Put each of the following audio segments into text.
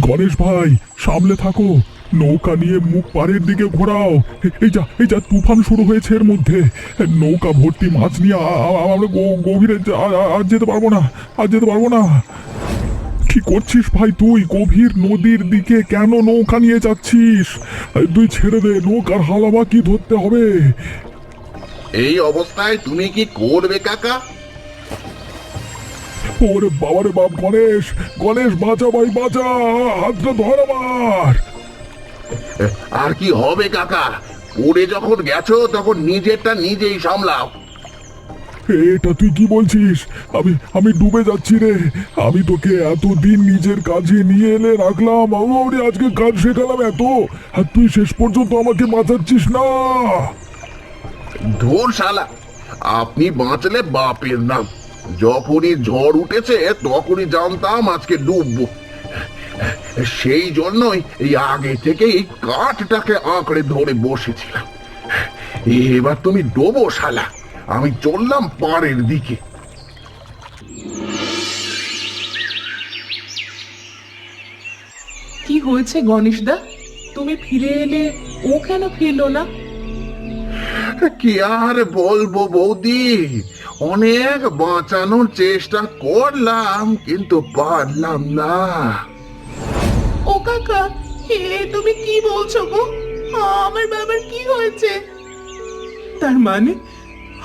গণেশ ভাই, সামলে থাকো। নৌকা নিয়ে মুখ পাড়ের দিকে ঘোরাও। এই যা তুফান শুরু হয়েছে এর মধ্যে। নৌকা ভর্তি মাছ নিয়ে আমরা গভীরে আর যেতে পারবো না, আর যেতে পারবো না। কি করছিস ভাই তুই? গভীর নদীর দিকে কেন নৌকা নিয়ে যাচ্ছিস? তুই ছেড়ে দে, নৌকার হালাবা কি ধরতে হবে। এই অবস্থায় তুমি কি করবে কাকা? ওরে বাবারে বাপ, গণেশ, গণেশ বাঁচা ভাই বাঁচা, হাতটা ধর আমার। আর কি হবে কাকা? পড়ে যখন গেছো তখন নিজেরটা নিজেই সামলাও। এটা তুই কি বলছিস? আমি আমি ডুবে যাচ্ছি রে। আমি তোকে এতদিন নিজের কাজে নিয়ে এলে রাখলাম, আমি আজকে কাজ শেখালাম এত, আর তুই শেষ পর্যন্ত আমাকে বাঁচাচ্ছিস না। ধুর শালা, আপনি বাঁচলে বাপের নাম। যখনই ঝড় উঠেছে তখনই জানতাম আজকে ডুববো। সেই জন্যই এই আগে থেকে এই কাঠটাকে আঁকড়ে ধরে বসেছিলাম। এবার তুমি ডোবো শালা, আমি চললাম পাড়ের দিকে। কি হয়েছে গণেশদা? তুমি ফিরে এলে, ও কেন ফিরলো না? কি আর বলবো বৌদি, অনেক বাঁচানোর চেষ্টা করলাম কিন্তু পারলাম না। ও কাকা, হে তুমি কি বলছো গো? আমার বাবার কি হয়েছে? তার মানে,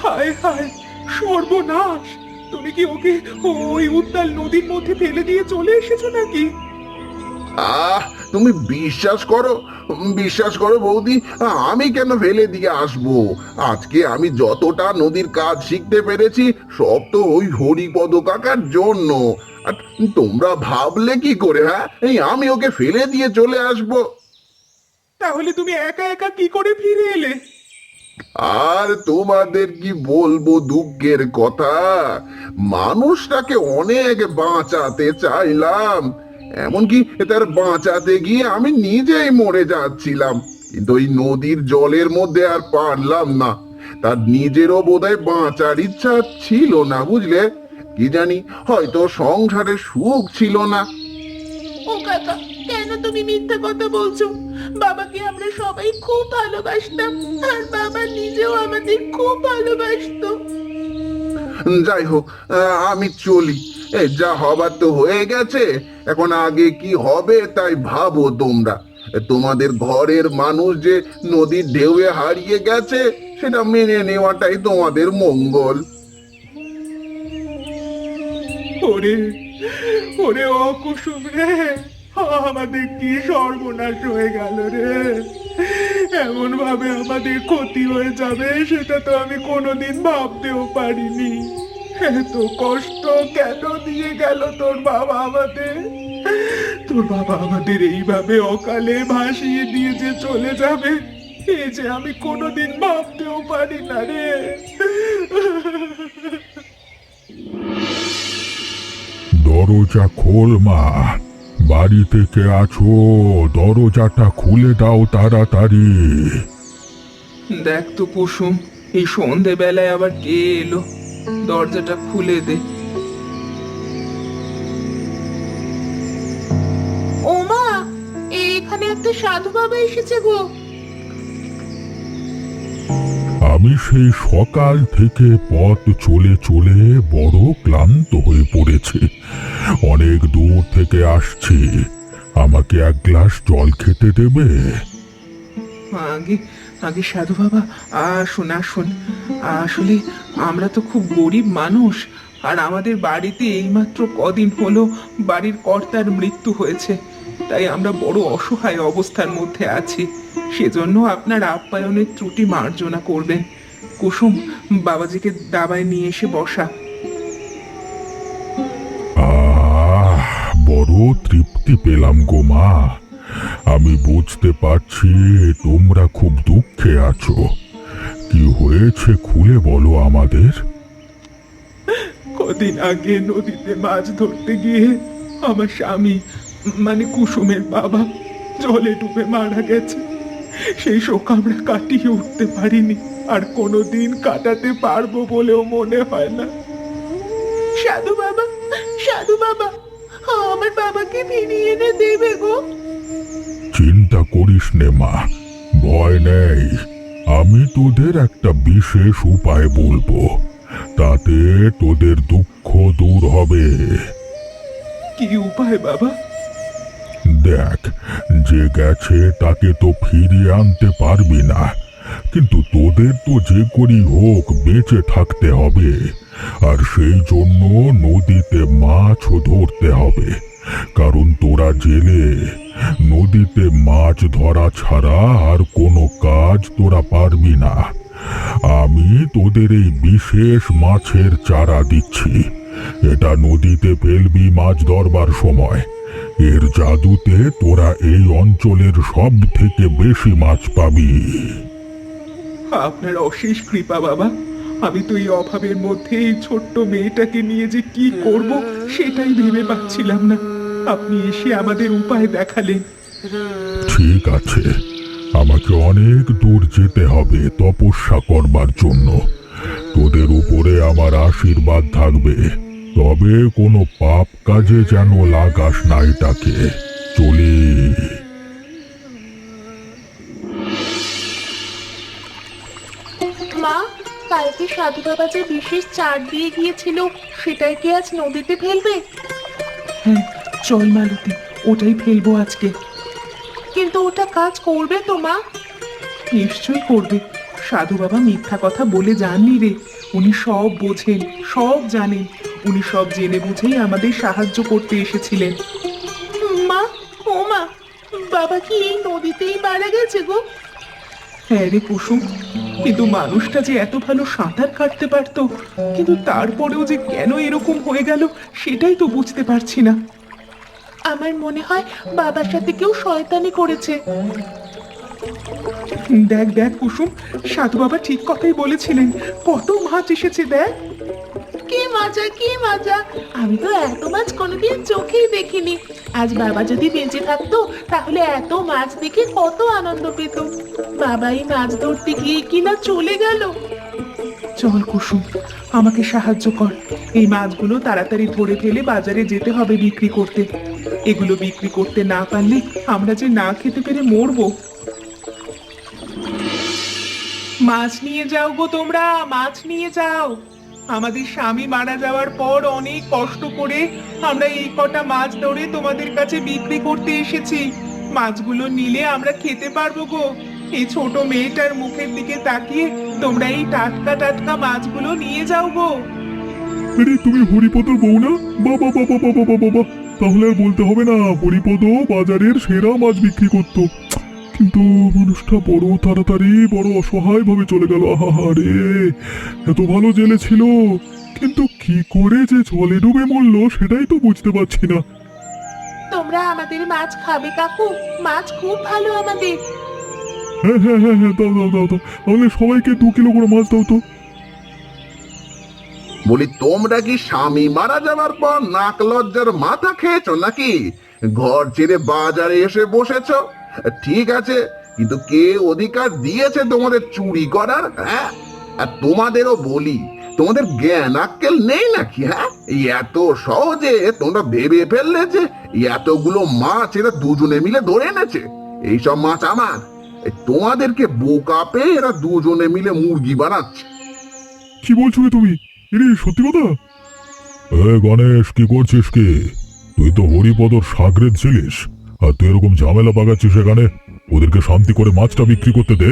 হায় হায়, সর্বনাশ! তুমি কি ওকে ওই উত্তাল নদীর মধ্যে ফেলে দিয়ে চলে এসেছো নাকি? আহ, তুমি বিশ্বাস করো বৌদি, আমি কেন ফেলে দিয়ে আসবো? আজকে আমি যতটা নদীর কাজ শিখতে পেরেছি সব তো ওই হরিপদ কাকার জন্য। আর তোমরা ভাবলে কি করে, হ্যাঁ, এই আমি ওকে ফেলে দিয়ে চলে আসবো? তাহলে তুমি একা একা কি করে ফিরে এলে? আর তোমাদের কি বলবো দুঃখের কথা, মানুষটাকে অনেক বাঁচাতে চাইলাম, এমনকি তার বাঁচাতে গিয়ে আমি নিজেই মরে যাচ্ছিলাম, কিন্তু ওই নদীর জলের মধ্যে আর পারলাম না। তার নিজেরও বোধহয় বাঁচার ইচ্ছা ছিল না, বুঝলে? কি জানি, হয়তো সংসারে সুখ ছিল না। ও কাকা, কেন তুমি মিথ্যা কথা বলছো? বাবাকে আমরা সবাই খুব ভালোবাসতাম, আর বাবা নিজেও আমাদের খুব ভালোবাসতো। যাই হোক, আমি চলি। যা হবার তো হয়ে গেছে, এখন আগে কি হবে তাই ভাবো তোমরা। তোমাদের ঘরের মানুষ যে নদীর ঢেউয়ে হারিয়ে গেছে সেটা মেনে নেওয়াটাই তোমাদের মঙ্গল। ওরে, ওরে অকুসুম রে, আমাদের কি সর্বনাশ হয়ে গেল রে! এমন ভাবে আমাদের ক্ষতি হয়ে যাবে সেটা তো আমি কোনোদিন ভাবতেও পারিনি। এত কষ্ট কেন দিয়ে গেল তোর বাবা আমাদের? তোর বাবা আমাদের এইভাবে অকালে ভাসিয়ে দিয়ে যে চলে যাবে, এ যে আমি কোনোদিন ভাবতেও পারি না রে। দরজা খোল মা, বাড়িতে কে আছো? দরজাটা খুলে দাও তাড়াতাড়ি। দেখ তো কুসুম, এই সন্ধেবেলায় আবার কে এলো? দরজাটা খুলে দে। ওমা, এখানে একটা সাধু বাবা এসেছে গো। আমি সেই সকাল থেকে পথ চলে চলে বড় ক্লান্ত হয়ে পড়েছি। অনেক দূর থেকে আসছি, আমাকে এক গ্লাস জল খেতে দেবে? আগে আগে সাধু বাবা, আসুন আসুন। আসলে আমরা তো খুব গরিব মানুষ, আর আমাদের বাড়িতে এইমাত্র কদিন হলো বাড়ির কর্তার মৃত্যু হয়েছে, তাই আমরা বড় অসহায় অবস্থার মধ্যে আছি। সেজন্য আপনার আপ্যায়নের ত্রুটি মার্জনা করবেন। কুসুম, বাবাজিকে দাবায় নিয়ে এসে বসা। আহ, বড় তৃপ্তি পেলাম গো মা। আমি বুঝতে পারছি তোমরা খুব দুঃখে আছো। কি হয়েছে খুলে বলো আমাদের। কদিন আগে নদীতে মাছ ধরতে গিয়ে আমার স্বামী, মানে কুসুমের বাবা, জলে ডুবে মারা গেছে। সেই শোক আমরা কাটিয়ে উঠতে পারিনি, আর কোনোদিন কাটাতে পারবো বলেও মনে হয় না। সাধু বাবা, সাধু বাবা, আমার বাবাকে ছিনিয়ে এনে দেবে গো? চিন্তা করিস নে মা, ভয় নেই। আমি তোদের একটা বিশেষ উপায় বলবো, তাতে তোদের দুঃখ দূর হবে। কি উপায় বাবা? দেখ, যে গেছে তাকে তো ফিরিয়ে আনতে পারবি না, কিন্তু তোদের তো যে করি হোক বেঁচে থাকতে হবে। আর সেই জন্য নদীতে মাছও ধরতে হবে, কারণ তোরা জেলে, নদীতে মাছ ধরা ছাড়া আর কোনো কাজ তোরা পারবি না। আমি তোদের এই বিশেষ মাছের চারা দিচ্ছি, এটা নদীতে ফেলবি মাছ ধরবার সময়। এর জাদুতে তোরা এই অঞ্চলের সব থেকে বেশি মাছ পাবি। আপনার অশেষ কৃপা বাবা। আমি তো এই অভাবের মধ্যে এই ছোট্ট মেয়েটাকে নিয়ে যে কি করব সেটাই ভেবে পাচ্ছিলাম না। আপনি এসে আমাদের উপায় দেখালেন। ঠিক আছে, আমাকে অনেক দূর যেতে হবে তপস্যা করবার জন্য। তোদের উপরে আমার আশীর্বাদ থাকবে, তবে কোনো পাপ কাজে যেন লাগাস না এটাকে। চলি। মা, কালকে সাধু বাবা যে বিশেষ চার দিয়ে গিয়েছিল সেটাই কি আজ নদীতে ফেলবে? হ্যাঁ, চল মালতী, ওটাই ফেলবো আজকে। কিন্তু ওটা কাজ করবে তো মা? নিশ্চয়ই করবে। সাধু বাবা মিথ্যা কথা বলে যাননি রে। উনি সব বোঝেন, সব জানেন। উনি সব জেনে বুঝেই আমাদের সাহায্য করতে এসেছিলেন। মা, ও মা, বাবা কি এই নদীতেই মারা গেছে গো? হ্যাঁ রে কুসুম, কিন্তু মানুষটা যে এত ভালো সাঁতার কাটতে পারতো, কিন্তু তারপরেও যে কেন এরকম হয়ে গেল সেটাই তো বুঝতে পারছি না। আমার মনে হয় বাবার সাথে কেউ শয়তানি করেছে। দেখ দেখ কুসুম, সাধু বাবা ঠিক কথাই বলেছিলেন। কত মাছ এসেছে দেখ। কি মজা, কি মজা! আমি তো এত মাছ কোনোদিন চোখেই দেখিনি। আজ বাবা যদি বেঁচে থাকতো তাহলে এত মাছ দেখে কত আনন্দ পেত। বাবা এই মাছ ধরতে গিয়ে কিনা চলে গেল। চল কুসুম, আমাকে সাহায্য কর। এই মাছগুলো তাড়াতাড়ি ধরে ফেলে বাজারে যেতে হবে বিক্রি করতে। এগুলো বিক্রি করতে না পারলে আমরা যে না খেতে পেরে মরবো। মাছ নিয়ে যাও গো তোমরা, মাছ নিয়ে যাও। আমাদের স্বামী মারা যাওয়ার পর অনেক কষ্ট করে আমরা এই কটা মাছ ধরে তোমাদের কাছে বিক্রি করতে এসেছি। মাছগুলো নিলে আমরা খেতে পারবো গো। এই ছোট মেয়েটার মুখের দিকে তাকিয়ে তোমরা এই টাটকা টাটকা মাছগুলো নিয়ে যাও গো। আরে তুমি হরিপদর বউ না? বাবা বাবা বাবা বাবা বাবা, তাহলে আর বলতে হবে না, হরিপদ বাজারের সেরা মাছ বিক্রি করতো। কিন্তু মানুষটা বড় তাড়াতাড়ি বড় অসহায় ভাবে চলে গেল। আহা রে, এত ভালো জেলে ছিল, কিন্তু কি করে যে জলে ডুবে মরলো সেটাই তো বুঝতে পারছি না। তোমরা আমাদের মাছ খাবে কাকু? মাছ খুব ভালো আমাদের। হ্যাঁ হ্যাঁ হ্যাঁ হ্যাঁ, দাও দাও দাও দাও, তাহলে সবাইকে 2 কিলো করে মাছ দাও তো। বলি, তোমরা কি স্বামী মারা যাওয়ার পর নাক লজ্জার মাথা খেয়েছো নাকি? ঘর ছেড়ে বাজারে এসে বসেছো? ঠিক আছে, কিন্তু কে অধিকার দিয়েছে তোমাদের চুরি করার? হ্যাঁ, আর তোমাদেরও বলি, তোমাদের জ্ঞান আক্কেল নেই নাকি? হ্যাঁ, এই এত সহজে তোমরা ভেবে ফেললে যে এতগুলো মাছ এরা দুজনে মিলে ধরে এনেছে। এইসব মাছ আমার। তোমাদেরকে বোকা পেয়ে এরা দুজনে মিলে মুরগি বানাচ্ছে। কি বলছো রে তুমি? এরে সত্যি কথা? গণেশ, কি করছিস কি? তুই তো হরিপদর সাগরেদ ছিলিস, আর তুই এরকম ঝামেলা পাকাচ্ছিস এখানে। ওদেরকে শান্তি করে মাছটা বিক্রি করতে দে।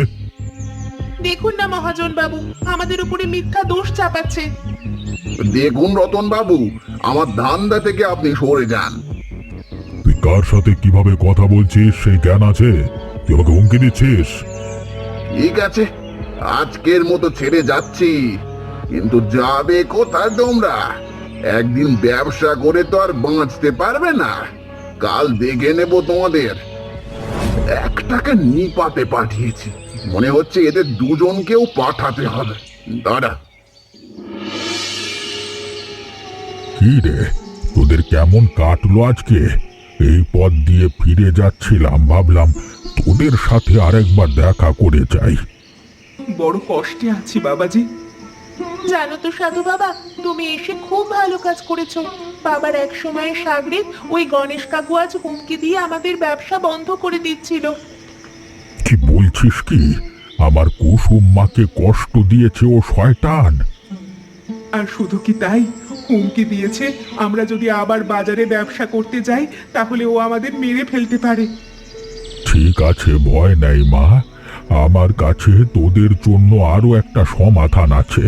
দেখুন না মহাজন বাবু, আমাদের উপরে মিথ্যা দোষ চাপাচ্ছে। দেখুন রতন বাবু, আমার ধান্দা থেকে আপনি সরে যান। তুই কার সাথে কিভাবে কথা বলছিস সেই জ্ঞান আছে? তুই আমাকে হুমকি দিচ্ছিস? ঠিক আছে, আজকের মতো ছেড়ে যাচ্ছি, কিন্তু যাবে কোথায় তোমরা? একদিন ব্যবসা করে তো আর বাঁচতে পারবে না। কাল দেখে নেব তোমাদের। একটাকে নিপাতে পাঠিয়েছি, মনে হচ্ছে এদের দুজনকেও পাঠাতে হবে। দাঁড়া। কি রে, তোদের কেমন কাটলো আজকে? এই পথ দিয়ে ফিরে যাচ্ছিলাম, ভাবলাম তোদের সাথে আরেকবার দেখা করে যাই। বড় কষ্টে আছি বাবাজি। জানো তো সাধু বাবা, তুমি এসে খুব ভালো কাজ করেছো। বাবার এক সময় সাগরে ওই গণেশ কাকু আজ হুমকি দিয়ে আমাদের ব্যবসা বন্ধ করে দিচ্ছিল। কি বলছিস কি? আমার কুসুম মাকে কষ্ট দিয়েছে ও শয়তান? আর শুধু কি তাই, হুমকি দিয়েছে আমরা যদি আবার বাজারে ব্যবসা করতে যাই তাহলে ও আমাদের মেরে ফেলতে পারে। ঠিক আছে, ভয় নাই মা, আমার কাছে তোদের জন্য আরো একটা সমাধান আছে।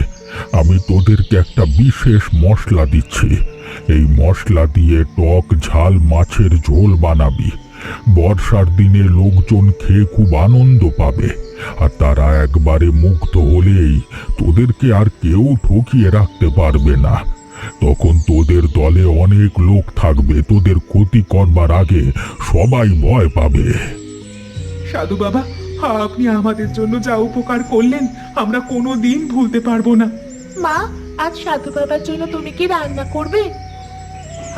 আমি তোদেরকে একটা বিশেষ মশলা দিচ্ছি। এই মশলা দিয়ে টক ঝাল মাছের ঝোল বানাবি। বর্ষার দিনে লোকজন খেয়ে খুব আনন্দ পাবে, আর তারা একবারে মুগ্ধ হলেই তোদেরকে আর কেউ ঠকিয়ে রাখতে পারবে না। তখন তোদের দলে অনেক লোক থাকবে, তোদের ক্ষতি করবার আগে সবাই ভয় পাবে। সাধু বাবা, আপনি আমাদের জন্য যা উপকার করলেন আমরা কোনো দিন ভুলতে পারবো না। মা, আজ সাধু বাবার জন্য তুমি কি রান্না করবে?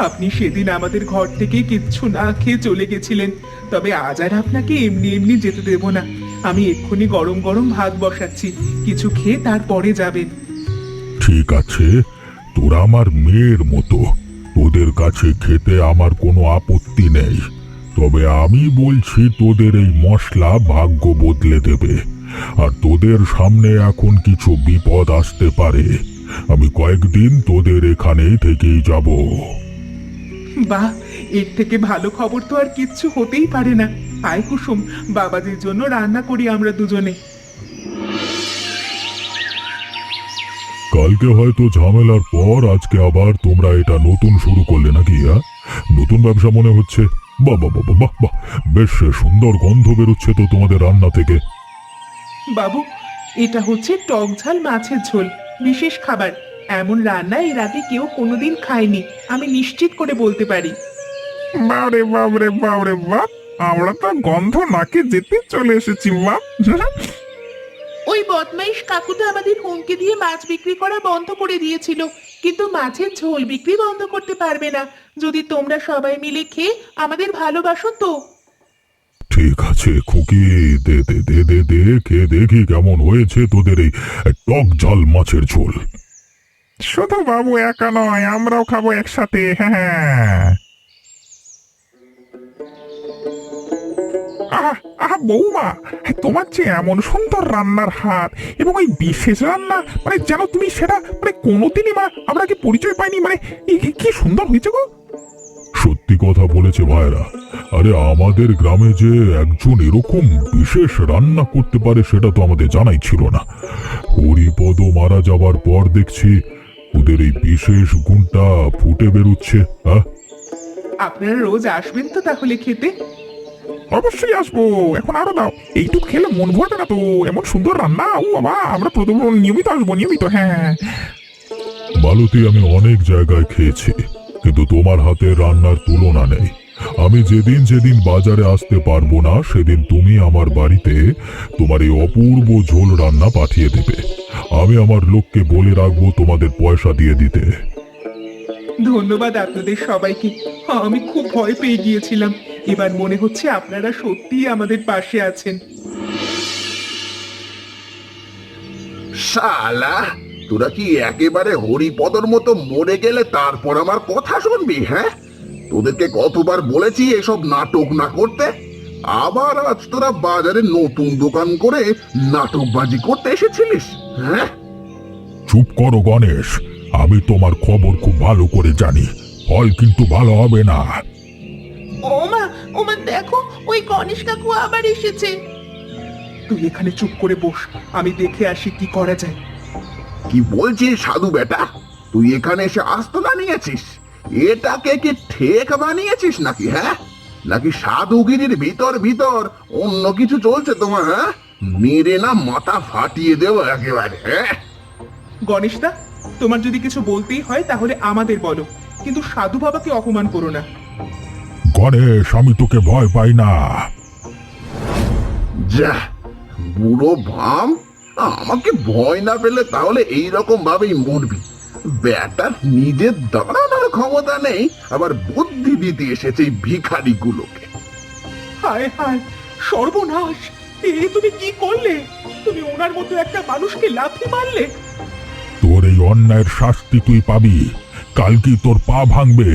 আপনি সেদিন আমাদের ঘর থেকে কিচ্ছু না খেয়ে চলে গেছিলেন, তবে আজ আর আপনাকে এমনি এমনি যেতে দেব না। আমি এক্ষুনি গরম গরম ভাত বসাচ্ছি, কিছু খেয়ে তারপরে যাবেন। ঠিক আছে, তোরা আমার মেয়ের মতো, তোদের কাছে খেতে আমার কোনো আপত্তি নেই। তবে আমি বলছি, তোদের এই মশলা ভাগ্য বদলে দেবে, আর তোদের সামনে এখন কিছু বিপদ আসতে পারে। আমি কয়েকদিন তোদের এখানে থেকেই যাব। বাহ, এর থেকে ভালো খবর তো আর কিচ্ছু হতেই পারে না। আয় কুসুম, বাবাজির জন্য রান্না করি আমরা দুজনে। কালকে হয়তো ঝামেলার পর আজকে আবার তোমরা এটা নতুন শুরু করলে নাকি? নতুন ব্যবসা মনে হচ্ছে। বাহ বাহ বাহ বাহ বাহ, বেশ সুন্দর গন্ধ বেরোচ্ছে তো তোমাদের রান্না থেকে। বাবু, এটা হচ্ছে টক ঝাল মাছের ঝোল, বিশেষ খাবার। এমন রান্না এর আগে কেউ কোনোদিন খায়নি, আমি নিশ্চিত করে বলতে পারি। বাবরে বাবরে বাবরে বাপ, আমরা তো গন্ধ নাকে যেতে চলে এসেছি বাপ। ওই বদমাইশ কাকু তো আমাদের হুমকি দিয়ে মাছ বিক্রি করা বন্ধ করে দিয়েছিল, কিন্তু মাছের ঝোল বিক্রি বন্ধ করতে পারবে না যদি তোমরা সবাই মিলে খেয়ে আমাদের ভালোবাসো তো। ঠিক আছে খুকি, দে দে দে দে দে, খেয়ে দেখি কেমন হয়েছে তোদের এই টক ঝাল মাছের ঝোল। শুধু বাবু একা নয়, আমরাও খাবো একসাথে। হ্যাঁ, আহা আহা বৌমা, তোমার যে এমন সুন্দর রান্নার হাত এবং ওই বিশেষ রান্না, মানে যেন তুমি সেটা মানে কোনোদিনই আমরা কি পরিচয় পাইনি। মানে কি সুন্দর হয়েছে গো। সত্যি কথা বলেছে ভাইরা। আরে আমাদের গ্রামে যে একজন এরকম বিশেষ রান্না করতে পারে সেটা তো আমাদের জানাই ছিল না। হরিপদ মারা যাবার পর দেখছি ওদের এই বিশেষ গুণটা ফুটে বেরোচ্ছে। আপনারা রোজ আসবেন তো তাহলে খেতে? অবশ্যই আসবো, এখন আরো দাও। এইটুকু খেলে মন ভরবে না তো, এমন সুন্দর রান্না। ও বাবা, আমরা প্রথম নিয়মিত আসবো, নিয়মিত। হ্যাঁ, বালতি আমি অনেক জায়গায় খেয়েছি, কিন্তু তোমার হাতের রান্নার তুলনা নেই। আমি যেদিন যেদিন বাজারে আসতে পারবো না সেদিন তুমি আমার বাড়িতে তোমার এই অপূর্ব ঝোল রান্না পাঠিয়ে দেবে। আমি আমার লোককে বলে রাখবো তোমাদের পয়সা দিয়ে দিতে। ধন্যবাদ আপনাদের সবাইকে। আমি খুব ভয় পেয়ে গিয়েছিলাম, এবার মনে হচ্ছে আপনারা সত্যিই আমাদের পাশে আছেন। শালা, তোরা কি একেবারে হরিপদর মতো মরে গেলে তারপর আমার কথা শুনবি? হ্যাঁ, তোদেরকে কতবার বলেছি এসব নাটক না করতে, আবার আজ তোরা বাজারে নতুন দোকান করে নাটকবাজি করতে এসেছিলিস? হ্যাঁ, চুপ করো গণেশ, আমি তোমার খবর খুব ভালো করে জানি, ফল কিন্তু ভালো হবে না। ওমা ওমা, দেখো ওই গণেশ কাকু আবার এসেছে। তুই এখানে চুপ করে বস, আমি দেখে আসি কি করা যায়। কি বলছিস সাধু বেটা? তুই এখানে এসে আস্তনা নিয়েছিস? এটাকে কি ঠেক বানিয়েছিস নাকি? হ্যাঁ, নাকি সাধুগিরির ভিতর ভিতর অন্য কিছু চলছে তোমার? হ্যাঁ, মেরে না মাথা ফাটিয়ে দেবো একেবারে। হ্যাঁ, গণেশদা, তোমার যদি কিছু বলতেই হয় তাহলে আমাদের বলো, কিন্তু সাধু বাবাকে অপমান করো না। গণেশ, আমি তোকে ভয় পাই না। যা বুড়ো ভাম, আমাকে ভয় না পেলে তাহলে এইরকম ভাবেই মরবি। ব্যাটার নিজের দাঁড়ানোর ক্ষমতা নেই, আবার বুদ্ধি দিতে এসেছে এই ভিখারি গুলোকে। হায় হায়, সর্বনাশ! এ তুমি কি করলে? তুমি ওনার মতো একটা মানুষকে লাথি মারলে। তোর এই অন্যায়ের শাস্তি তুই পাবি, কাল কি তোর পা ভাঙবে?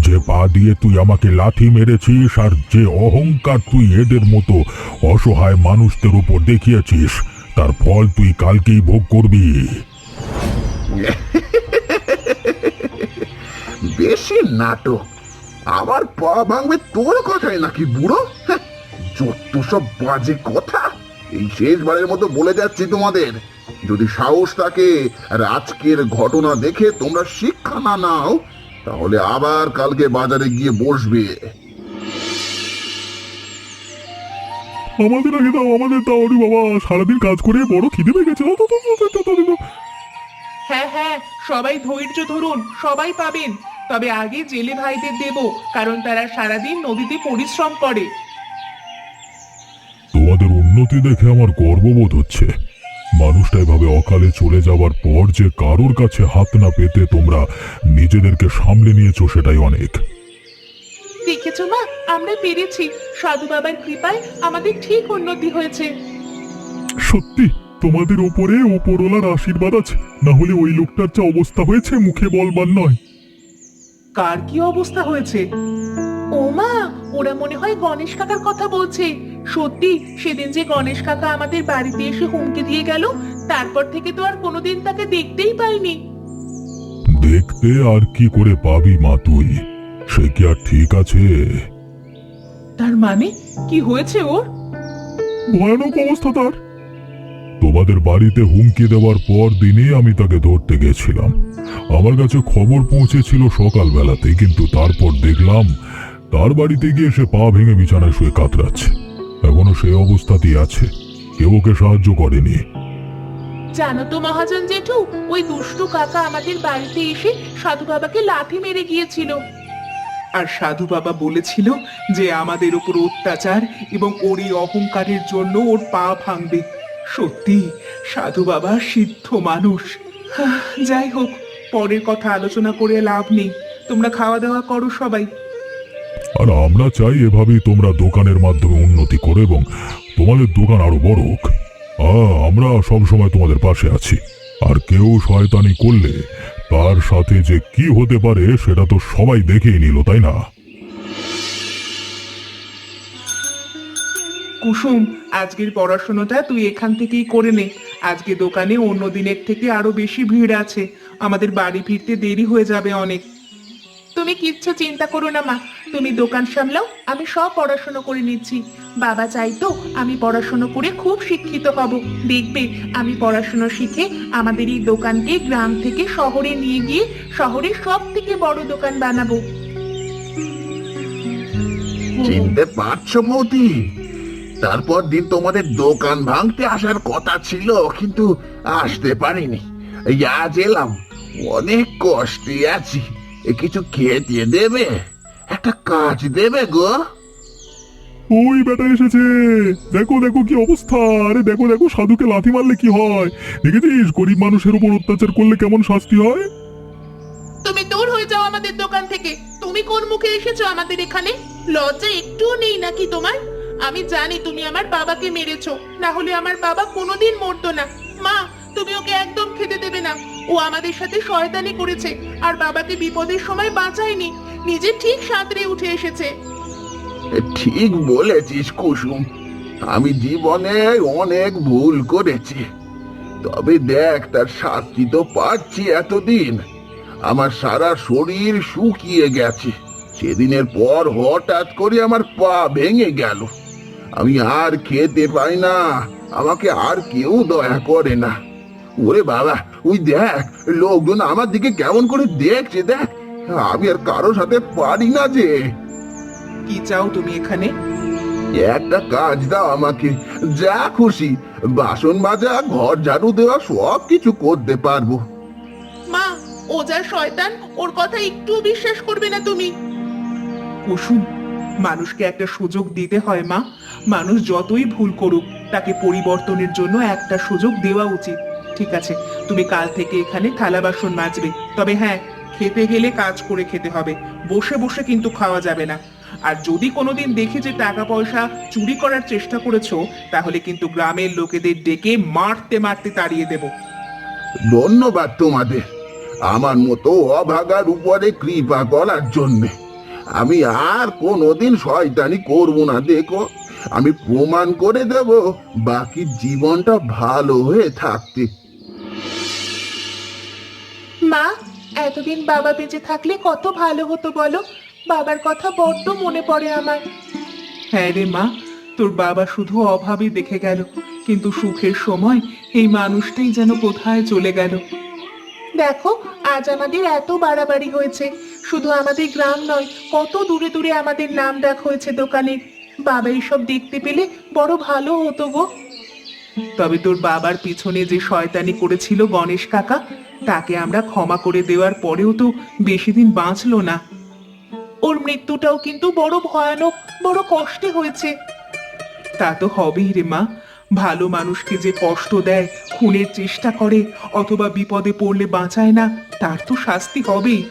যে পা দিয়ে তুই আমাকে লাথি মেরেছিস আর যে অহংকার তুই এদের মতো অসহায় মানুষদের উপর দেখিয়েছিস, তার ফল তুই কালকেই ভোগ করবি। বেশি নাটক। আমার পা ভাঙবে তোর কথাই নাকি বুড়ো? হ্যাঁ, যত সব বাজে কথা। এই শেষবারের মতো বলে যাচ্ছি তোমাদের, যদি সাহস থাকে আর আজকের ঘটনা দেখে তোমরা শিক্ষা না নাও, তাহলে আবার কালকে বাজারে গিয়ে বসবে। আমাদের আগে দাও, আমাদের দাও। ওরে বাবা, সারাদিন কাজ করে বড় খিদে পেয়ে গেছে। দাও, দাও, দাও, দাও, দাও, দাও, দাও। হ্যাঁ হ্যাঁ, সবাই ধৈর্য ধরুন, সবাই পাবেন। তবে আগে জেলে ভাইদের দেব, কারণ তারা সারাদিন নদীতে পরিশ্রম করে। তোমাদের উন্নতি দেখে আমার গর্ববোধ হচ্ছে। মানুষটা এভাবে অকালে চলে যাওয়ার পর যে কারোর কাছে হাত না পেতে তোমরা নিজেদেরকে সামলে নিয়েছো, সেটাই অনেক। দেখেছো মা, আমরা পেরেছি। সাধু বাবার কৃপায় আমাদের ঠিক উন্নতি হয়েছে। সত্যি তোমাদের উপরে ওপরওয়ালার আশীর্বাদ আছে, না হলে ওই লোকটার যা অবস্থা হয়েছে মুখে বলবার নয়। কার কি অবস্থা হয়েছে? ও মা, ওরা মনে হয় গণেশ কাকার কথা বলছে। সত্যি, সেদিন যে গণেশ কাকা আমাদের বাড়িতে এসে হুমকি দিয়ে গেল, তারপর থেকে তো আর কোনোদিন তাকে দেখতেই পাইনি। দেখতে আর কি করে পাবি মা তুই? সে কি আর ঠিক আছে? তার মানে কি হয়েছে ওর? ভয়ানক অবস্থা তার। তোমাদের বাড়িতে হুমকি দেওয়ার পর দিনই আমি তাকে ধরতে গেছিলাম। আমার কাছে খবর পৌঁছেছিল সকালবেলাতে, কিন্তু তারপর দেখলাম তার বাড়িতে গিয়ে সে পা ভেঙে বিছানায় শুয়ে কাতরাচ্ছে। এখনো সেই অবস্থাতেই আছে, কেউ ওকে সাহায্য করেনি। জানো তো মহাজন জেঠু, ওই দুষ্টু কাকা আমাদের বাড়িতে এসে সাধু বাবাকে লাথি মেরে গিয়েছিল। আর সাধু বাবা বলেছিল যে আমাদের উপর অত্যাচার এবং ওর এই অহংকারের জন্য ওর পা ভাঙবে। সত্যি, সাধু বাবা সিদ্ধ মানুষ। যাই হোক, পরের কথা আলোচনা করে লাভ নেই। তোমরা খাওয়া দাওয়া করো সবাই। আর আমরা চাই এভাবেই তোমরা দোকানের মাধ্যমে উন্নতি করো এবং তোমাদের দোকান আরো বড় হোক। আমরা সব সময় তোমাদের পাশে আছি। আর কেউ শয়তানি করলে তার সাথে যে কি হতে পারে সেটা তো সবাই দেখেই নিল, তাই না? কুসুম, আজকের পড়াশোনাটা তুই এখান থেকেই করে নে। আজকে দোকানে অন্য দিনের থেকে আরো বেশি ভিড় আছে। আমাদের বাড়ি ফিরতে দেরি হয়ে যাবে অনেক। তুমি কিচ্ছু চিন্তা করো না মা, তুমি দোকান সামলাও, আমি সব পড়াশোনা করে নিচ্ছি। বাবা চাইতো আমি পড়াশোনা করে খুব শিক্ষিত হব। দেখবে, আমি পড়াশোনা শিখে আমাদের এই দোকানকে গ্রাম থেকে শহরে নিয়ে গিয়ে শহরের সব থেকে বড় দোকান বানাবো। চিনতে পারছো মতি? তারপর দিন তোমাদের দোকান ভাঙতে আসার কথা ছিল, কিন্তু আসতে পারিনি। এই আজ এলাম, অনেক কষ্টে আছি। কিছু খেতে দেবে? একটা কাজ দেবে গো? ওই বেটা এসেছে, দেখো দেখো কি অবস্থা। আরে দেখো দেখো, সাধুকে লাথি মারলে কি হয় দেখেছিস? গরিব মানুষের উপর অত্যাচার করলে কেমন শাস্তি হয়। তুমি দূর হয়ে যাও আমাদের দোকান থেকে। তুমি কোন মুখে এসেছো আমাদের এখানে? লজ্জা একটুও নেই নাকি তোমার? আমি জানি তুমি আমার বাবাকে মেরেছো, না হলে আমার বাবা কোনোদিন মরতো না। মা, তুমি ওকে একদম খেতে দেবে না। ও আমাদের সাথে শয়তানি করেছে আর বাবাকে বিপদের সময় বাঁচায়নি, নিজে ঠিক সাঁতরে উঠে এসেছে। ঠিক বলেছিস কুসুম, আমি জীবনে অনেক ভুল করেছি। তবে দেখ, তার শাস্তি তো পাচ্ছি এতদিন। আমার সারা শরীর শুকিয়ে গেছে। সেদিনের পর হঠাৎ করে আমার পা ভেঙে গেল। আমি আর খেতে পাই না, আমাকে আর কেউ দয়া করে না। ওরে বাবা, ওই দেখ, লোকজন আমার দিকে কেমন করে দেখছে দেখ। আমি আর কারোর সাথে পারি না যে। কি চাও তুমি এখানে? একটা কাজ দাও আমাকে, যা খুশি। বাসন মাজা, ঘর ঝাড়ু দেওয়া, সব কিছু করতে পারবো। মা, ও যা শয়তান, ওর কথা একটু বিশ্বাস করবে না তুমি। কুসুম, মানুষকে একটা সুযোগ দিতে হয় মা। মানুষ যতই ভুল করুক, তাকে পরিবর্তনের জন্য একটা সুযোগ দেওয়া উচিত। ঠিক আছে, তুমি কাল থেকে এখানে থালা বাসন মাজবে। তবে হ্যাঁ, খেতে গেলে কাজ করে খেতে হবে, বসে বসে কিন্তু খাওয়া যাবে না। আর যদি কোনোদিন দেখি যে টাকা পয়সা চুরি করার চেষ্টা করেছো, তাহলে কিন্তু গ্রামের লোকেদের ডেকে মারতে মারতে তাড়িয়ে দেব। ধন্যবাদ তোমাদের। আমার মতো অভাগার উপরে কৃপা করার জন্যে। আমি আর কোনোদিন শয়তানি করব না, দেখো আমি প্রমাণ করে দেব বাকি জীবনটা ভালো হয়ে থাকতে। মা, এতদিন বাবা বেঁচে থাকলে কত ভালো হতো বলো। বাবার কথা বড্ড মনে পড়ে আমার। হ্যাঁ রে মা, তোর বাবা শুধু অভাবই দেখে গেল, কিন্তু সুখের সময় এই মানুষটাই যেন কোথায় চলে গেল। দেখো, আজ আমাদের এত বাড়াবাড়ি হয়েছে। শুধু আমাদের গ্রাম নয়, কত দূরে দূরে আমাদের নাম ডাক হয়েছে দোকানে। বাবা এইসব দেখতে পেলে বড় ভালো হতো গো। তবে তোর বাবার পিছনে যে শয়তানি করেছিল গণেশ কাকা, তাকে আমরা ক্ষমা করে দেওয়ার পরেও তো বেশি দিন বাঁচলো না। ওর মৃত্যুটাও কিন্তু বড় ভয়ানক, বড় কষ্টে হয়েছে। তা তো হবেই রে মা। ভালো মানুষকে যে কষ্ট দেয়, খুনের চেষ্টা করে, অথবা বিপদে পড়লে বাঁচায় না, তার তো শাস্তি হবেই।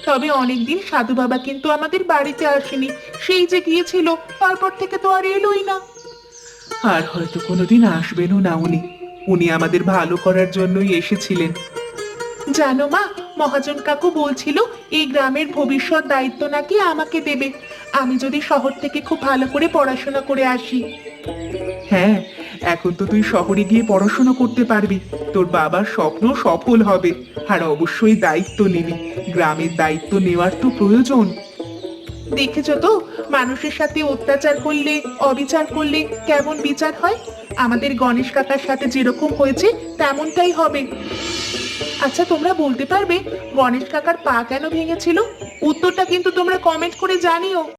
তবে অনেকদিন সাধু বাবা কিন্তু আমাদের বাড়িতে আসেনি। সেই যে গিয়েছিল, তারপর থেকে তো আর এলোই না। আর হয়তো কোনোদিন আসবেনও না উনি। উনি আমাদের ভালো করার জন্যই এসেছিলেন। জানো মা, মহাজন কাকু বলছিল এই গ্রামের ভবিষ্যৎ দায়িত্ব নাকি আমাকে দেবে, আমি যদি শহর থেকে খুব ভালো করে পড়াশোনা করে আসি। হ্যাঁ, এখন তো তুই শহরে গিয়ে পড়াশোনা করতে পারবি, তোর বাবার স্বপ্ন সফল হবে। আর অবশ্যই দায়িত্ব নিবি, গ্রামের দায়িত্ব নেওয়ার তো প্রয়োজন। দেখেছো তো, মানুষের সাথে অত্যাচার করলে, অবিচার করলে কেমন বিচার হয়। আমাদের গণেশ কাকার সাথে যেরকম হয়েছে তেমনটাই হবে। আচ্ছা, তোমরা বলতে পারবে গণেশ কাকার পা কেন ভেঙেছিল? উত্তরটা কিন্তু তোমরা কমেন্ট করে জানিও।